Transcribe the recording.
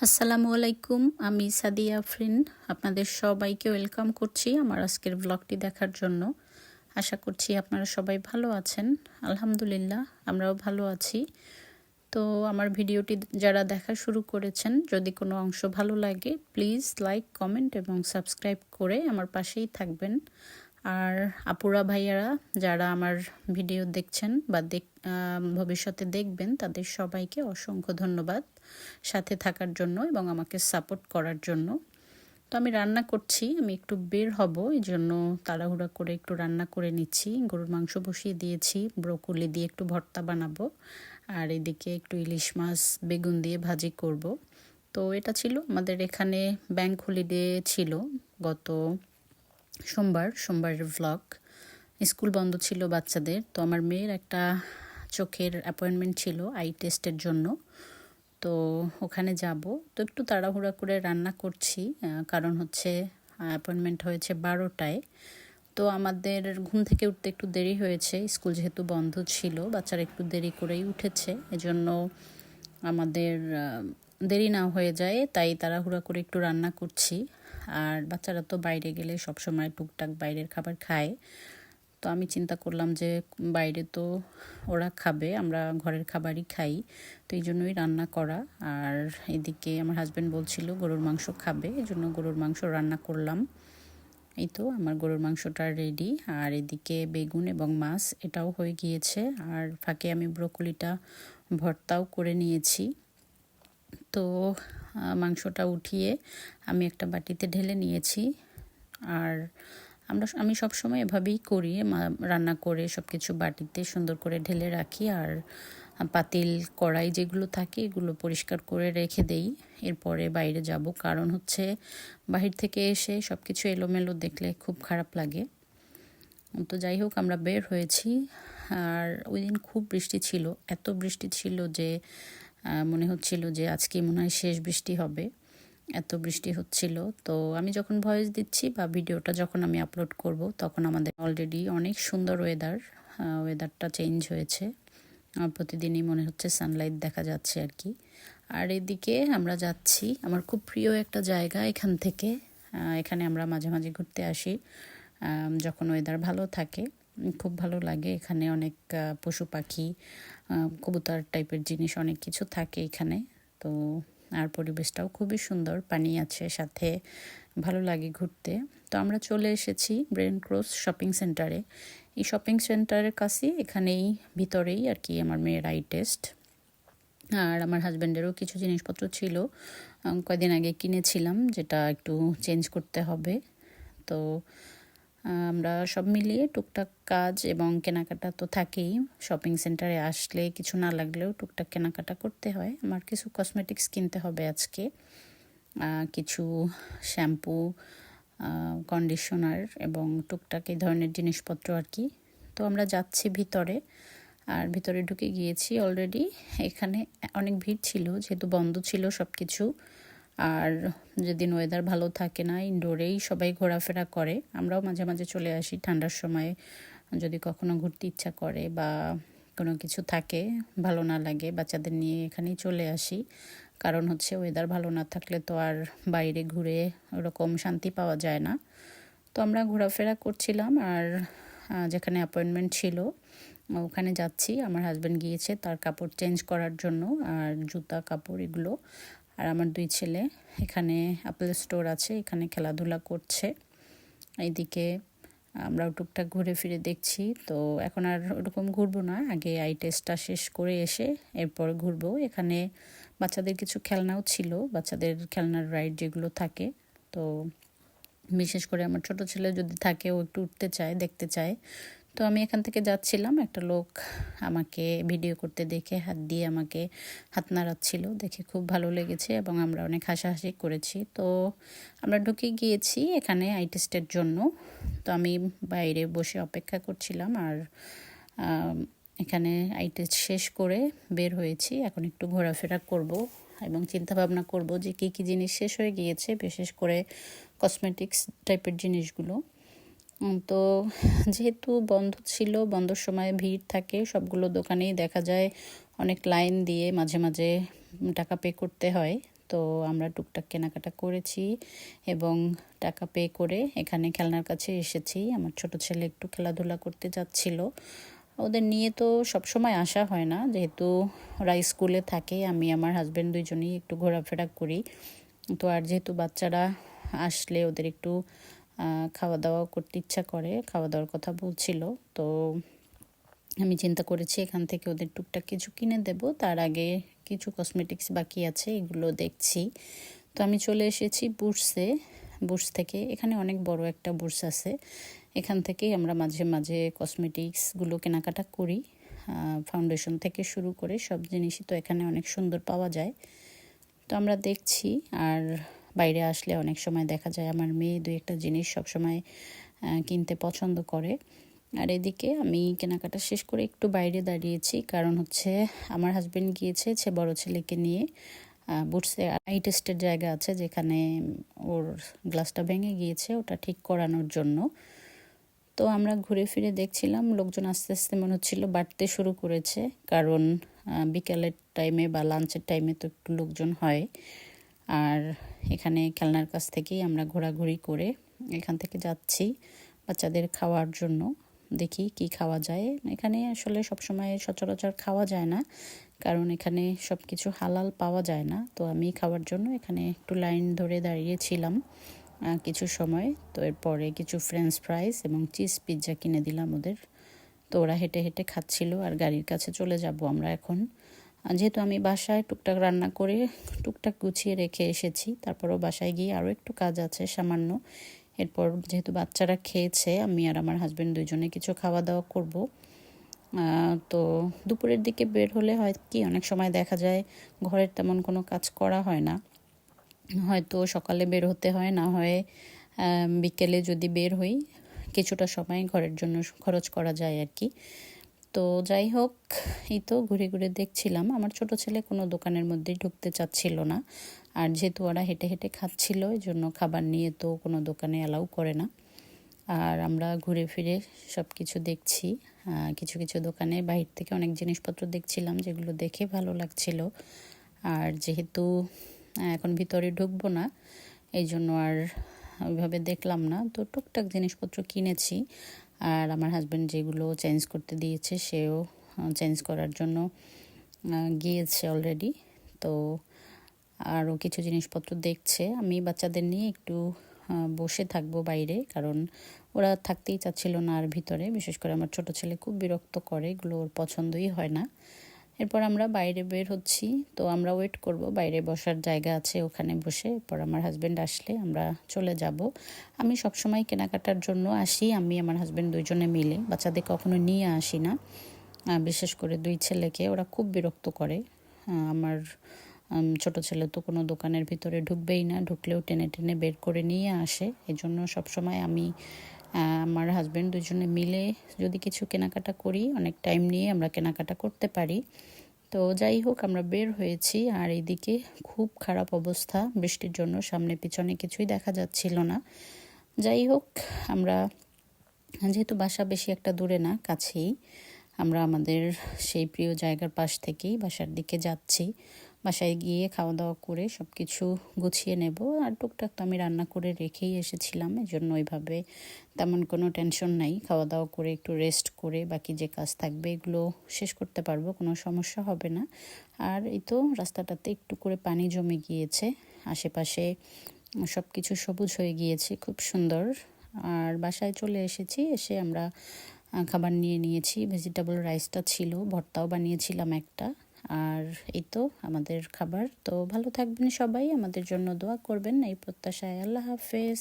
আসসালামু আলাইকুম, আমি সাদিয়া আফরিন। আপনাদের সবাইকে ওয়েলকাম করছি আমার আজকের ব্লগটি দেখার জন্য। আশা করছি আপনারা সবাই ভালো আছেন। আলহামদুলিল্লাহ, আমরাও ভালো আছি। তো আমার ভিডিওটি যারা দেখা শুরু করেছেন, যদি কোনো অংশ ভালো লাগে প্লিজ লাইক, কমেন্ট এবং সাবস্ক্রাইব করে আমার পাশেই থাকবেন। আর আপুরা ভাইয়ারা যারা আমার ভিডিও দেখছেন বা ভবিষ্যতে দেখবেন, তাদের সবাইকে অসংখ্য ধন্যবাদ সাথে থাকার জন্য এবং আমাকে সাপোর্ট করার জন্য। তো আমি রান্না করছি, আমি একটু বের হব, এই জন্য তাড়াহুড়া করে একটু রান্না করে নিচ্ছি। গরুর মাংস বসিয়ে দিয়েছি, ব্রোকলি দিয়ে একটু ভর্তা বানাবো, আর এদিকে একটু ইলিশ মাছ বেগুন দিয়ে ভাজি করব। তো এটা ছিল আমাদের এখানে ব্যাংক হলিডে ছিল গত সোমবারের ভ্লগ। স্কুল বন্ধ ছিল বাচ্চাদের। তো আমার মেয়ের একটা চোখের অ্যাপয়েন্টমেন্ট ছিল আই টেস্টের জন্য, তো ওখানে যাব। তো একটু তাড়াহুড়া করে রান্না করছি, কারণ হচ্ছে অ্যাপয়েন্টমেন্ট হয়েছে 12টায়। তো আমাদের ঘুম থেকে উঠতে একটু দেরি হয়েছে, স্কুল যেহেতু বন্ধ ছিল, বাচ্চারা একটু দেরি করেই উঠেছে, এজন্য আমাদের দেরি না হয়ে যায়, তাই তাড়াহুড়া করে একটু রান্না করছি। আর বাচ্চারা তো বাইরে গেলে সবসময় টুকটাক বাইরের খাবার খায়। তো আমি চিন্তা করলাম যে বাইরে তো ওরা খাবে, আমরা ঘরের খাবারই খাই, তো এই জন্যই রান্না করা। আর এদিকে আমার হাজব্যান্ড বলছিল গরুর মাংস খাবে, এই জন্য গরুর মাংস রান্না করলাম। এই তো আমার গরুর মাংসটা রেডি। আর এদিকে বেগুন এবং মাছ এটাও হয়ে গিয়েছে, আর ফাঁকে আমি ব্রোকলিটা ভর্তাও করে নিয়েছি। তো মাংসটা উঠিয়ে আমি একটা বাটিতে ঢেলে নিয়েছি। আর আমি সবসময় এভাবেই করি, রান্না করে সব কিছু বাটিতে সুন্দর করে ঢেলে রাখি। আর পাতিল কড়াই যেগুলো থাকে এগুলো পরিষ্কার করে রেখে দেই, এরপরে বাইরে যাব। কারণ হচ্ছে বাহির থেকে এসে সব কিছু এলোমেলো দেখলে খুব খারাপ লাগে। তো যাই হোক, আমরা বের হয়েছি। আর ওই দিন খুব বৃষ্টি ছিল, এত বৃষ্টি ছিল যে মনে হচ্ছিল যে আজকে মনে হয় শেষ বৃষ্টি হবে, এত বৃষ্টি হচ্ছিল। তো আমি যখন ভয়েস দিচ্ছি বা ভিডিওটা যখন আমি আপলোড করব, তখন আমাদের অলরেডি অনেক সুন্দর ওয়েদারটা চেঞ্জ হয়েছে। প্রতিদিনই মনে হচ্ছে সানলাইট দেখা যাচ্ছে আর কি। আর এদিকে আমরা যাচ্ছি আমার খুব প্রিয় একটা জায়গা, এখান থেকে এখানে আমরা মাঝে মাঝে ঘুরতে আসি যখন ওয়েদার ভালো থাকে। খুব ভালো লাগে, এখানে অনেক পশু পাখি, কবুতর টাইপের জিনিস অনেক কিছু থাকে এখানে। তো আর পরিবেশটাও খুবই সুন্দর, পানি আছে সাথে, ভালো লাগে ঘুরতে। তো আমরা চলে এসেছি ব্রেন ক্রস শপিং সেন্টারে। এই শপিং সেন্টারের কাছে এখানেই ভিতরেই আর কি আমার মেয়ের আই টেস্ট। আর আমার হাজব্যান্ডেরও কিছু জিনিসপত্র ছিল, কয়েকদিন আগে কিনেছিলাম, যেটা একটু চেঞ্জ করতে হবে। তো আমরা সব মিলিয়ে টুকটাক কাজ এবং কেনাকাটা তো থাকেই, শপিং সেন্টারে আসলে কিছু না লাগলেও টুকটাক কেনাকাটা করতে হয়। আমার কিছু কসমেটিক্স কিনতে হবে আজকে, কিছু শ্যাম্পু, কন্ডিশনার এবং টুকটাক এই ধরনের জিনিসপত্র আর কি। তো আমরা যাচ্ছি ভিতরে, আর ভিতরে ঢুকে গিয়েছি অলরেডি। এখানে অনেক ভিড় ছিল যেহেতু বন্ধ ছিল সব কিছু। আর যেদিন ওয়েদার ভালো থাকে না, ইনডোরেই সবাই ঘোরাফেরা করে, আমরাও মাঝে মাঝে চলে আসি ঠান্ডার সময়, যদি কখনো ঘুরতে ইচ্ছা করে বা কোনো কিছু থাকে ভালো না লাগে, বাচ্চাদের নিয়ে এখানেই চলে আসি। কারণ হচ্ছে ওয়েদার ভালো না থাকলে তো আর বাইরে ঘুরে ওরকম শান্তি পাওয়া যায় না। তো আমরা ঘোরাফেরা করছিলাম, আর যেখানে অ্যাপয়েন্টমেন্ট ছিল ওখানে যাচ্ছি। আমার হাজব্যান্ড গিয়েছে তার কাপড় চেঞ্জ করার জন্য, আর জুতা কাপড় এগুলো। আর আমার দুই ছেলে এখানে অ্যাপেল স্টোর আছে, এখানে খেলাধুলা করছে। এইদিকে আমরাও টুকটাক ঘুরে ফিরে দেখছি। তো এখন আর ওরকম ঘুরবো না, আগে আই টেস্টটা শেষ করে এসে এরপর ঘুরবো। এখানে বাচ্চাদের কিছু খেলনাও ছিল, বাচ্চাদের খেলনার রাইড যেগুলো থাকে। তো বিশেষ করে আমার ছোট ছেলে যদি থাকে, ও একটু উঠতে চায়, দেখতে চায়। তো আমি এখান থেকে যাচ্ছিলাম, একটা লোক আমাকে ভিডিও করতে দেখে হাত দিয়ে আমাকে হাত নাড়াচ্ছিল, দেখে খুব ভালো লেগেছে এবং আমরা অনেক হাসাহাসি করেছি। তো আমরা ঢুকে গিয়েছি এখানে আই টেস্টের জন্য। তো আমি বাইরে বসে অপেক্ষা করছিলাম, আর এখানে আই টেস্ট শেষ করে বের হয়েছি। এখন একটু ঘোরাফেরা করব এবং চিন্তাভাবনা করব যে কী কী জিনিস শেষ হয়ে গিয়েছে, বিশেষ করে কসমেটিক্স টাইপের জিনিসগুলো। তো যেহেতু বন্ধ ছিল, বন্ধর সময় ভিড় থাকে, সবগুলো দোকানেই দেখা যায় অনেক লাইন দিয়ে মাঝে মাঝে টাকা পে করতে হয়। তো আমরা টুকটাক কেনাকাটা করেছি এবং টাকা পে করে এখানে খেলনার কাছে এসেছি। আমার ছোট ছেলে একটু খেলাধুলা করতে যাচ্ছিল। ওদের নিয়ে তো সবসময় আসা হয় না, যেহেতু ওরা স্কুলে থাকে। আমি আমার হাজব্যান্ড দুইজনেই একটু ঘোরাফেরা করি। তো আর যেহেতু বাচ্চারা আসলে ওদের একটু খাওয়া দাওয়া করতে ইচ্ছা করে, খাওয়া দাওয়ার কথা বলছিল। তো আমি চিন্তা করেছি এখান থেকে ওদের টুকটাক কিছু কিনে দেব। তার আগে কিছু কসমেটিক্স বাকি আছে, এগুলো দেখছি। তো আমি চলে এসেছি বুটসে। বুটস থেকে, এখানে অনেক বড় একটা বুটস আছে, এখান থেকেই আমরা মাঝে মাঝে কসমেটিক্সগুলো কেনাকাটা করি। ফাউন্ডেশন থেকে শুরু করে সব জিনিসই তো এখানে অনেক সুন্দর পাওয়া যায়। তো আমরা দেখছি, আর বাইরে আসলে অনেক সময় দেখা যায় আমার মেয়ে দুই একটা জিনিস সবসময় কিনতে পছন্দ করে। আর এদিকে আমি কেনাকাটা শেষ করে একটু বাইরে দাঁড়িয়েছি, কারণ হচ্ছে আমার হাজব্যান্ড গিয়েছে বড় ছেলেকে নিয়ে বুটসে আই টেস্টের জায়গা আছে, যেখানে ওর গ্লাসটা ভেঙে গিয়েছে, ওটা ঠিক করানোর জন্য। তো আমরা ঘুরে ফিরে দেখছিলাম, লোকজন আস্তে আস্তে মনে হচ্ছিল বাড়তে শুরু করেছে, কারণ বিকালের টাইমে বা লাঞ্চের টাইমে তো একটু লোকজন হয়। আর এখানে খেলনার কাছ থেকেই আমরা ঘোরাঘুরি করে এখান থেকে যাচ্ছি বাচ্চাদের খাওয়ার জন্য। দেখি কি খাওয়া যায়। এখানে আসলে সবসময় সচরাচর খাওয়া যায় না, কারণ এখানে সব কিছু হালাল পাওয়া যায় না। তো আমি খাওয়ার জন্য এখানে একটু লাইন ধরে দাঁড়িয়েছিলাম কিছু সময়। তো এরপরে কিছু ফ্রেঞ্চ ফ্রাইস এবং চিজ পিৎজা কিনে দিলাম ওদের। তো ওরা হেঁটে হেঁটে খাচ্ছিল, আর গাড়ির কাছে চলে যাব আমরা এখন। যেহেতু আমি বাসায় টুকটাক রান্না করে টুকটাক গুছিয়ে রেখে এসেছি, তারপরও বাসায় গিয়ে আরও একটু কাজ আছে সামান্য। এরপর যেহেতু বাচ্চারা খেয়েছে, আমি আর আমার হাজব্যান্ড দুজনে কিছু খাওয়া দাওয়া করব। তো দুপুরের দিকে বের হলে হয় কি, অনেক সময় দেখা যায় ঘরের তেমন কোনো কাজ করা হয় না, হয়তো সকালে বের হতে হয়, না হয় বিকেলে যদি বের হই কিছুটা সময় ঘরের জন্য খরচ করা যায় আর কি। তো যাই হোক, এই তো ঘুরে ঘুরে দেখছিলাম। আমার ছোট ছেলে কোনো দোকানের মধ্যেই ঢুকতে চাচ্ছিল না, আর যেহেতু ওরা হেঁটে হেঁটে খাচ্ছিল, এই জন্য খাবার নিয়ে তো কোনো দোকানে অ্যালাউ করে না। আর আমরা ঘুরে ফিরে সব কিছু দেখছি। কিছু কিছু দোকানে বাহির থেকে অনেক জিনিসপত্র দেখছিলাম, যেগুলো দেখে ভালো লাগছিল। আর যেহেতু এখন ভিতরে ঢুকবো না, এই জন্য আর ওইভাবে দেখলাম না। তো টুকটাক জিনিসপত্র কিনেছি, আর আমার হাজব্যান্ড যেগুলো চেঞ্জ করতে দিয়েছে সেও চেঞ্জ করার জন্য গিয়েছে অলরেডি। তো আরও কিছু জিনিসপত্র দেখছে। আমি বাচ্চাদের নিয়ে একটু বসে থাকবো বাইরে, কারণ ওরা থাকতেই চাচ্ছিল না আর ভিতরে। বিশেষ করে আমার ছোট ছেলে খুব বিরক্ত করে, এগুলো ওর পছন্দই হয় না। এরপর আমরা বাইরে বের হচ্ছি। তো আমরা ওয়েট করব, বাইরে বসার জায়গা আছে ওখানে বসে। এরপর আমার হাজব্যান্ড আসলে আমরা চলে যাব। আমি সবসময় কেনাকাটার জন্য আসি, আমি আমার হাজব্যান্ড দুইজনে মিলে, বাচ্চাদের কখনো নিয়ে আসি না। বিশেষ করে দুই ছেলেকে ওরা খুব বিরক্ত করে। আমার ছোট ছেলে তো কোনো দোকানের ভিতরে ঢুকবেই না, ঢুকলেও টেনে টেনে বের করে নিয়ে আসে। এই জন্য সবসময় আমি আমার হাজব্যান্ড দুজনে মিলে যদি কিছু কেনাকাটা করি, অনেক টাইম নিয়ে আমরা কেনাকাটা করতে পারি। তো যাই হোক, আমরা বের হয়েছি, আর এইদিকে খুব খারাপ অবস্থা বৃষ্টির জন্য, সামনে পিছনে কিছুই দেখা যাচ্ছিল না। যাই হোক, আমরা যেহেতু বাসা বেশি একটা দূরে না, কাছেই, আমরা আমাদের সেই প্রিয় জায়গার পাশ থেকেই বাসার দিকে যাচ্ছি। বাসায় গিয়ে খাওয়া দাওয়া করে সব কিছু গুছিয়ে নেব। আর টুকটাক তো আমি রান্না করে রেখেই এসেছিলাম, এই জন্য ওইভাবে তেমন কোনো টেনশন নাই। খাওয়া দাওয়া করে একটু রেস্ট করে বাকি যে কাজ থাকবে এগুলো শেষ করতে পারবো, কোনো সমস্যা হবে না। আর এই তো রাস্তাটাতে একটু করে পানি জমে গিয়েছে, আশেপাশে সব কিছু সবুজ হয়ে গিয়েছে, খুব সুন্দর। আর বাসায় চলে এসেছি, এসে আমরা খাবার নিয়ে নিয়েছি। ভেজিটেবল রাইসটা ছিল, ভর্তাও বানিয়েছিলাম একটা। আর এই তো আমাদের খাবার। তো ভালো থাকবেন সবাই, আমাদের জন্য দোয়া করবেন এই প্রত্যাশায়। আল্লাহ হাফেজ।